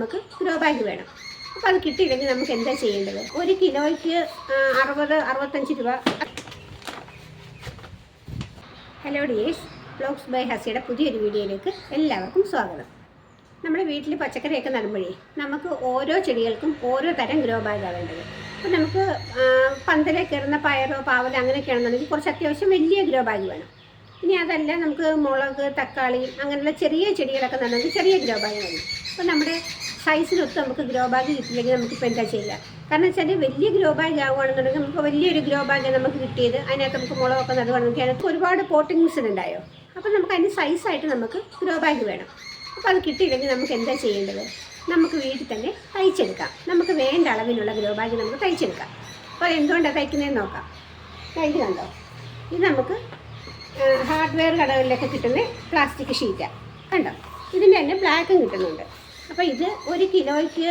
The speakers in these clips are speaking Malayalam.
നമുക്ക് ഗ്രോ ബാഗ് വേണം. അപ്പോൾ അത് കിട്ടിയില്ലെങ്കിൽ നമുക്ക് എന്താ ചെയ്യേണ്ടത്? 1 കിലോയ്ക്ക് 60-65 രൂപ. ഹലോ ഡിയേഴ്സ്, വ്ലോഗ്സ് ബൈ ഹസിയുടെ പുതിയൊരു വീഡിയോയിലേക്ക് എല്ലാവർക്കും സ്വാഗതം. നമ്മുടെ വീട്ടിൽ പച്ചക്കറിയൊക്കെ നടുമ്പോഴേ നമുക്ക് ഓരോ ചെടികൾക്കും ഓരോ തരം ഗ്രോ ബാഗാണ് വേണ്ടത്. അപ്പോൾ നമുക്ക് പന്തലേ കയറുന്ന പയറോ പാവലോ അങ്ങനെയൊക്കെയാണെന്നുണ്ടെങ്കിൽ കുറച്ച് അത്യാവശ്യം വലിയ ഗ്രോ ബാഗ് വേണം. ഇനി അതല്ല, നമുക്ക് മുളക്, തക്കാളി അങ്ങനെയുള്ള ചെറിയ ചെടികളൊക്കെ നടണമെങ്കിൽ ചെറിയ ഗ്രോ ബാഗ് വേണം. അപ്പോൾ നമ്മുടെ സൈസിനൊത്ത് നമുക്ക് ഗ്രോ ബാഗ് കിട്ടില്ലെങ്കിൽ നമുക്കിപ്പോൾ എന്താ ചെയ്യുക? കാരണം വെച്ചാൽ വലിയ ഗ്രോ ബാഗ് ആവുകയാണെന്നുണ്ടെങ്കിൽ നമുക്ക് വലിയൊരു ഗ്രോ ബാഗ് നമുക്ക് കിട്ടിയത്, അതിനകത്ത് നമുക്ക് മുളകൊക്കെ നടുകയാണെങ്കിൽ അതിനകത്ത് ഒരുപാട് പോട്ടിങ്സ് ഉണ്ടായോ. അപ്പോൾ നമുക്ക് അതിന് സൈസായിട്ട് നമുക്ക് ഗ്രോ ബാഗ് വേണം. അപ്പോൾ അത് കിട്ടിയില്ലെങ്കിൽ നമുക്ക് എന്താ ചെയ്യേണ്ടത്? നമുക്ക് വീട്ടിൽ തന്നെ തയ്ച്ചെടുക്കാം. നമുക്ക് വേണ്ട അളവിനുള്ള ഗ്രോ ബാഗ് നമുക്ക് തയ്ച്ചെടുക്കാം. അപ്പോൾ എന്തുകൊണ്ടാണ് തയ്ക്കുന്നതെന്ന് നോക്കാം. ഇത് കണ്ടോ, ഇത് നമുക്ക് ഹാർഡ്വെയർ കടകളിലൊക്കെ കിട്ടുന്ന പ്ലാസ്റ്റിക് ഷീറ്റാണ്. കണ്ടോ, ഇതിൻ്റെ തന്നെ ബ്ലാക്കും കിട്ടുന്നുണ്ട്. അപ്പോൾ ഇത് 1 കിലോയ്ക്ക്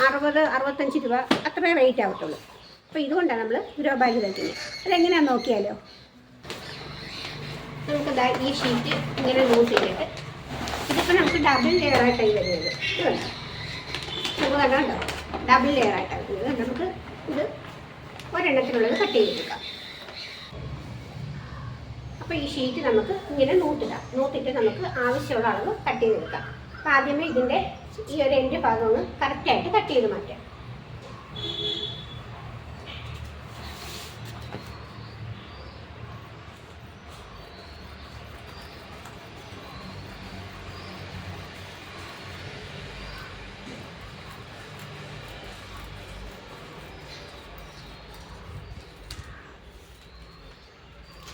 60-65 രൂപ അത്രേ റേറ്റ് ആവത്തുള്ളൂ. അപ്പോൾ ഇതുകൊണ്ടാണ് നമ്മൾ ഗ്രോ ബാഗ് തയ്ക്കുന്നത്. അതെങ്ങനെയാണെന്ന് നോക്കിയാലോ. നമുക്കിതാ ഈ ഷീറ്റ് ഇങ്ങനെ നോക്കിയിട്ട് ഇതിപ്പോൾ നമുക്ക് ഡബിൾ ലെയറായിട്ടായി വരുന്നത്. ഇതുണ്ട്, നമുക്ക് കണ്ടോ ഡബിൾ ലെയറായിട്ടാണ് വരുന്നത്. നമുക്ക് ഇത് ഒരെണ്ണത്തിനുള്ളത് കട്ട് ചെയ്തെടുക്കാം. അപ്പോൾ ഈ ഷീറ്റ് നമുക്ക് ഇങ്ങനെ നൂത്തിട്ട് നമുക്ക് ആവശ്യമുള്ള അളവ് കട്ട് ചെയ്തെടുക്കാം. അപ്പോൾ ആദ്യമേ ഇതിൻ്റെ ഈ ഒരു എൻഡ് ഭാഗം ഒന്ന് കറക്റ്റായിട്ട് കട്ട് ചെയ്ത് മാറ്റാം.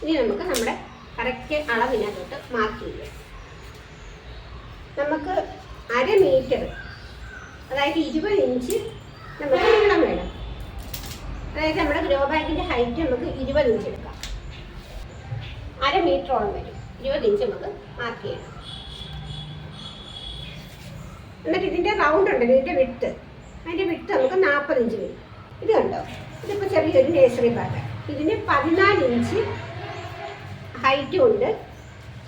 ഇനി നമുക്ക് നമ്മുടെ കറക്റ്റ് അളവിനകത്തോട്ട് മാർക്ക് ചെയ്യാം. നമുക്ക് 1/2 മീറ്റർ, അതായത് 20 ഇഞ്ച് നമുക്ക് നീളം വേണം. അതായത് നമ്മുടെ ഗ്രോ ബാഗിൻ്റെ ഹൈറ്റ് നമുക്ക് 20 ഇഞ്ച് എടുക്കാം. 1/2 മീറ്ററോളം വരും. 20 ഇഞ്ച് നമുക്ക് മാർക്ക് ചെയ്യണം. എന്നിട്ട് ഇതിൻ്റെ റൗണ്ട് ഉണ്ടല്ലോ, ഇതിൻ്റെ വിട്ട്, അതിൻ്റെ വിട്ട് നമുക്ക് 40 ഇഞ്ച് വരും. ഇത് കണ്ടോ, ഇതിപ്പോൾ ചെറിയൊരു നേഴ്സറി ബാഗ്. ഇതിന് 14 ഇഞ്ച് ഹൈറ്റും ഉണ്ട്,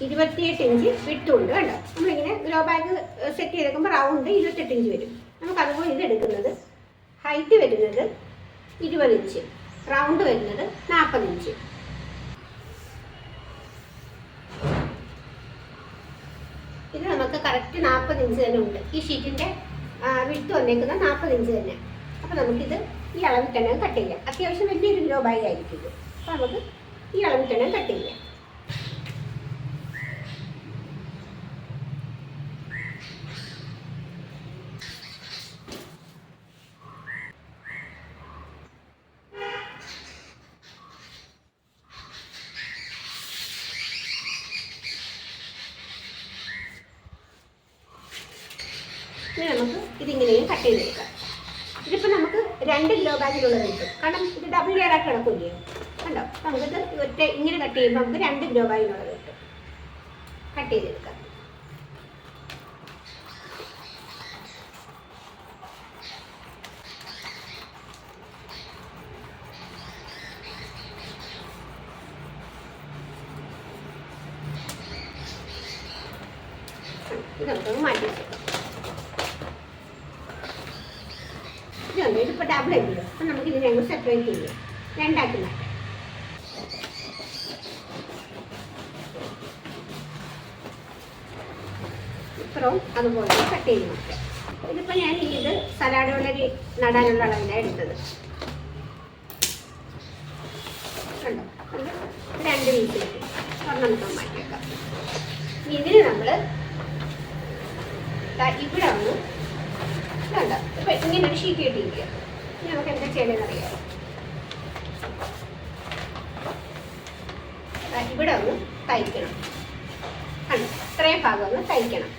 28 ഇഞ്ച് വിട്ടും ഉണ്ട്. കണ്ടോ, നമ്മളിങ്ങനെ ഗ്രോ ബാഗ് സെറ്റ് ചെയ്തേക്കുമ്പോൾ റൗണ്ട് 28 ഇഞ്ച് വരും. നമുക്കതുപോലെ ഇത് എടുക്കുന്നത് ഹൈറ്റ് വരുന്നത് 20 ഇഞ്ച്, റൗണ്ട് വരുന്നത് 40 ഇഞ്ച്. ഇത് നമുക്ക് കറക്റ്റ് 40 ഇഞ്ച് തന്നെ ഉണ്ട്. ഈ ഷീറ്റിൻ്റെ വിട്ട് വന്നേക്കുന്നത് 40 ഇഞ്ച് തന്നെ. അപ്പോൾ നമുക്കിത് ഈ അളവിൽ തന്നെ കട്ട് ചെയ്യാം. അത്യാവശ്യം വലിയൊരു ഗ്രോ ബാഗ് ആയിരിക്കും ഇത്. അപ്പോൾ നമുക്ക് ഈ അളവിൽ തന്നെ കട്ട് ചെയ്യാം. ഇനി നമുക്ക് ഇതിങ്ങനെയും കട്ട് ചെയ്തെടുക്കാം. ഇതിപ്പോൾ നമുക്ക് 2 ഗ്രോ ബാഗിലുള്ളത് കിട്ടും. കാരണം ഇത് ഡബിൾ ലെയറായിട്ട് കിടക്കില്ലയോ. കണ്ടോ, നമുക്കിത് ഒറ്റ ഇങ്ങനെ കട്ട് ചെയ്യുമ്പോൾ നമുക്ക് 2 ഗ്രോ ബാഗിലുള്ളത് കിട്ടും. കട്ട് ചെയ്തെടുക്കാം. ഇത് നമുക്കൊന്ന് മാറ്റി വെക്കാം. ഇതുണ്ട്, ഇതിപ്പോൾ ഡബിൾ അല്ലല്ലോ. അപ്പം നമുക്ക് ഇതിനെ അങ്ങ് സെപ്പറേറ്റ് ചെയ്യാം, 2 ആക്കി മാറ്റാം. ഇപ്പുറവും അതുപോലെ കട്ട് ചെയ്ത് മാറ്റാം. ഇതിപ്പോൾ ഞാൻ ഇത് സലാഡ് വളരെ നടാനുള്ള അളവിലാണ് എടുത്തത്. കണ്ടോ, 2 പീസ് കിട്ടി. നമുക്ക് മാറ്റി വെക്കാം. ഇതിന് നമ്മൾ ഇവിടെ വന്ന് കണ്ടോ, ഇപ്പം ഇങ്ങനെ ഒരു ഷീറ്റ് കിട്ടിയിരിക്കുക. ഇനി നമുക്ക് എന്താ ചെയ്യണമെന്ന് അറിയാമോ? ഇവിടെ ഒന്ന് തയ്ക്കണം. കണ്ടോ, ഇത്രയും ഭാഗം ഒന്ന് തയ്ക്കണം.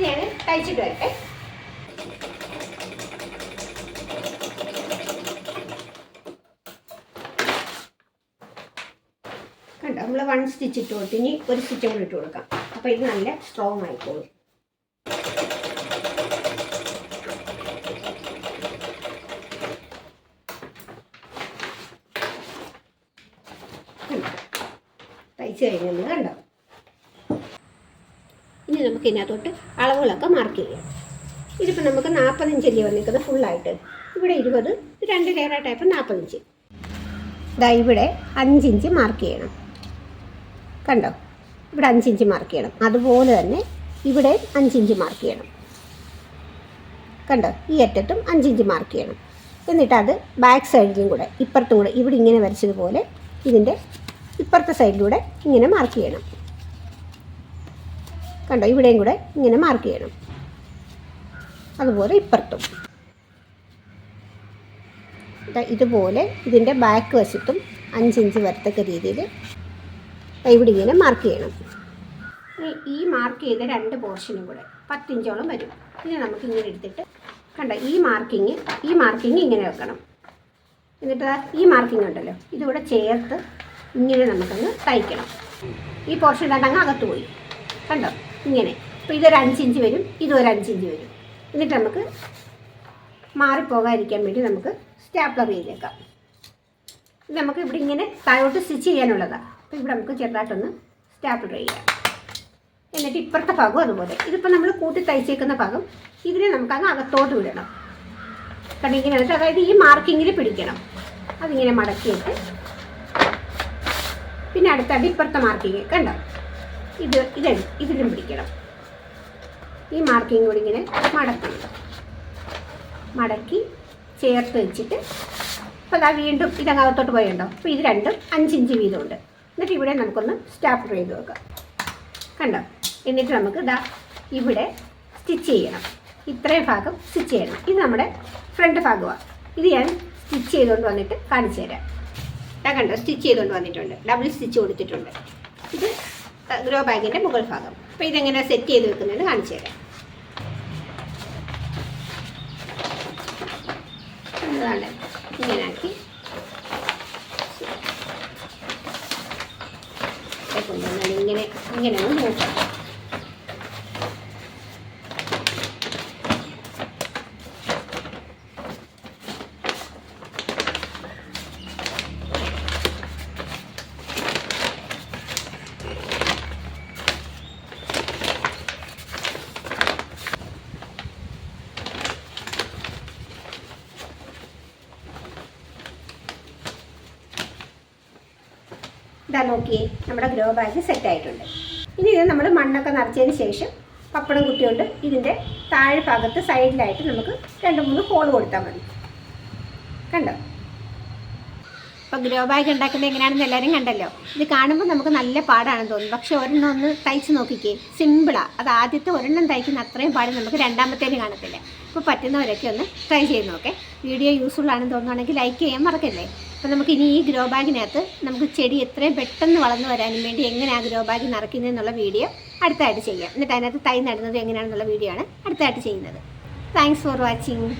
ഞാൻ തയ്ച്ചിട്ട് വരട്ടെ. കണ്ടോ, നമ്മൾ 1 സ്റ്റിച്ച് ഇട്ട് കൊടുത്ത് ഇനി ഒരു സ്റ്റിച്ചും കൂടി ഇട്ട് കൊടുക്കാം. അപ്പോൾ ഇത് നല്ല സ്ട്രോങ് ആയിക്കോളും. തയ്ച്ച് കഴിഞ്ഞത് കണ്ടോ. ഇനി നമുക്ക് ഇതിനകത്തോട്ട് അളവുകളൊക്കെ മാർക്ക് ചെയ്യാം. ഇതിപ്പോൾ നമുക്ക് 40 ഇഞ്ചല്ലേ വന്നിരിക്കുന്നത് ഫുള്ളായിട്ട്. ഇവിടെ 20, 2 ലെയറായിട്ടായപ്പോൾ 40 ഇഞ്ച്. ഇതാ ഇവിടെ 5 ഇഞ്ച് മാർക്ക് ചെയ്യണം. കണ്ടോ, ഇവിടെ 5 ഇഞ്ച് മാർക്ക് ചെയ്യണം. അതുപോലെ തന്നെ ഇവിടെ 5 ഇഞ്ച് മാർക്ക് ചെയ്യണം. കണ്ടോ, ഈ അറ്റത്തും 5 ഇഞ്ച് മാർക്ക് ചെയ്യണം. എന്നിട്ട് അത് ബാക്ക് സൈഡിലും കൂടെ ഇപ്പുറത്തും കൂടെ ഇവിടെ ഇങ്ങനെ വരച്ചതുപോലെ ഇതിൻ്റെ ഇപ്പുറത്തെ സൈഡിലൂടെ ഇങ്ങനെ മാർക്ക് ചെയ്യണം. കണ്ടോ, ഇവിടെയും കൂടെ ഇങ്ങനെ മാർക്ക് ചെയ്യണം. അതുപോലെ ഇപ്പുറത്തും ഇതുപോലെ ഇതിൻ്റെ ബാക്ക് വശത്തും 5 ഇഞ്ച് വരത്തക്ക രീതിയിൽ ഇവിടെ ഇങ്ങനെ മാർക്ക് ചെയ്യണം. ഈ മാർക്ക് ചെയ്ത 2 പോർഷനും കൂടെ 10 ഇഞ്ചോളം വരും. ഇനി നമുക്ക് ഇങ്ങനെ എടുത്തിട്ട് കണ്ടോ, ഈ മാർക്കിങ് ഇങ്ങനെ വെക്കണം. എന്നിട്ട് ഈ മാർക്കിങ് ഉണ്ടല്ലോ ഇതിവിടെ ചേർത്ത് ഇങ്ങനെ നമുക്കൊന്ന് തയ്ക്കണം. ഈ പോർഷൻ ഇടാണ്ടങ്ങ് അകത്ത് പോയി. കണ്ടോ, ഇങ്ങനെ. അപ്പോൾ ഇതൊരു 5 ഇഞ്ച് വരും, ഇതൊരു 5 ഇഞ്ച് വരും. എന്നിട്ട് നമുക്ക് മാറിപ്പോകാതിരിക്കാൻ വേണ്ടി നമുക്ക് സ്റ്റാപ്ലർ ചെയ്തേക്കാം. ഇത് നമുക്ക് ഇവിടെ ഇങ്ങനെ താഴോട്ട് സ്റ്റിച്ച് ചെയ്യാനുള്ളതാണ്. അപ്പോൾ ഇവിടെ നമുക്ക് ചെറുതായിട്ടൊന്ന് സ്റ്റാപ്ലർ ചെയ്യാം. എന്നിട്ട് ഇപ്പുറത്തെ ഭാഗം അതുപോലെ. ഇതിപ്പോൾ നമ്മൾ കൂട്ടി തയ്ച്ചേക്കുന്ന ഭാഗം ഇതിനെ നമുക്കങ്ങ് അകത്തോട്ട് വിടണം. കാരണം ഇങ്ങനെ എന്നിട്ട് അതായത് ഈ മാർക്കിങ്ങിൽ പിടിക്കണം. അതിങ്ങനെ മടക്കിയിട്ട് പിന്നെ അടുത്തത് ഇപ്പുറത്തെ മാർക്കിങ് കണ്ടോ, ഇതിലും പിടിക്കണം. ഈ മാർക്കിങ് കൂടി ഇങ്ങനെ മടക്കി ചേർത്ത് വെച്ചിട്ട് അപ്പോൾ അതാ വീണ്ടും ഇതങ്ങകത്തോട്ട് പോയുണ്ടോ. അപ്പോൾ ഇത് രണ്ടും 5 ഇഞ്ച് വീതമുണ്ട്. എന്നിട്ട് ഇവിടെ നമുക്കൊന്ന് സ്റ്റാപ്ലർ ചെയ്ത് വെക്കാം. കണ്ടോ, എന്നിട്ട് നമുക്ക് ഇതാ ഇവിടെ സ്റ്റിച്ച് ചെയ്യണം. ഇത്രയും ഭാഗം സ്റ്റിച്ച് ചെയ്യണം. ഇത് നമ്മുടെ ഫ്രണ്ട് ഭാഗമാണ്. ഇത് ഞാൻ സ്റ്റിച്ച് ചെയ്തുകൊണ്ട് വന്നിട്ട് കാണിച്ചു തരാം. കണ്ടോ, സ്റ്റിച്ച് ചെയ്തുകൊണ്ട് വന്നിട്ടുണ്ട്, ഡബിൾ സ്റ്റിച്ച് കൊടുത്തിട്ടുണ്ട്. ഇത് ഗ്രോ ബാഗിൻ്റെ മുകൾ ഭാഗം. അപ്പോൾ ഇതെങ്ങനെ സെറ്റ് ചെയ്ത് വെക്കുന്നതെന്ന് കാണിച്ചു തരാം. അതാണ് ഇങ്ങനെ ആക്കി ഇങ്ങനെ ഒന്ന് നോക്കാം. ഇതാ നോക്കിയേ, നമ്മുടെ ഗ്രോ ബാഗ് സെറ്റായിട്ടുണ്ട്. ഇനി ഇത് നമ്മൾ മണ്ണൊക്കെ നിറച്ചതിന് ശേഷം പപ്പടം കുത്തിയോണ്ട് ഇതിൻ്റെ താഴെ ഭാഗത്ത് സൈഡിലായിട്ട് നമുക്ക് 2-3 ഹോൾ കൊടുത്താൽ മതി. കണ്ടോ, അപ്പോൾ ഗ്രോ ബാഗ് ഉണ്ടാക്കുന്നത് എങ്ങനെയാണെന്ന് എല്ലാവരും കണ്ടല്ലോ. ഇത് കാണുമ്പോൾ നമുക്ക് നല്ല പാടാണെന്ന് തോന്നും. പക്ഷേ ഒരെണ്ണം ഒന്ന് തയ്ച്ച് നോക്കിക്കേ, സിമ്പിളാണ്. അത് ആദ്യത്തെ ഒരെണ്ണം തയ്ക്കുന്ന അത്രയും പാട് നമുക്ക് രണ്ടാമത്തേന് കാണത്തില്ല. അപ്പോൾ പറ്റുന്നവരൊക്കെ ഒന്ന് ട്രൈ ചെയ്ത് നോക്കേ. വീഡിയോ യൂസ്ഫുൾ ആണെന്ന് തോന്നുകയാണെങ്കിൽ ലൈക്ക് ചെയ്യാൻ മറക്കല്ലേ. അപ്പോൾ നമുക്ക് ഇനി ഈ ഗ്രോ ബാഗിനകത്ത് നമുക്ക് ചെടി എത്രയും പെട്ടെന്ന് വളർന്നു വരാനും വേണ്ടി എങ്ങനെയാണ് ഗ്രോ ബാഗ് നിറയ്ക്കുന്നതെന്നുള്ള വീഡിയോ അടുത്തായിട്ട് ചെയ്യാം. എന്നിട്ട് അതിനകത്ത് തൈ നടുന്നത് എങ്ങനെയാണെന്നുള്ള വീഡിയോ ആണ് അടുത്തായിട്ട് ചെയ്യുന്നത്. Thanks for watching.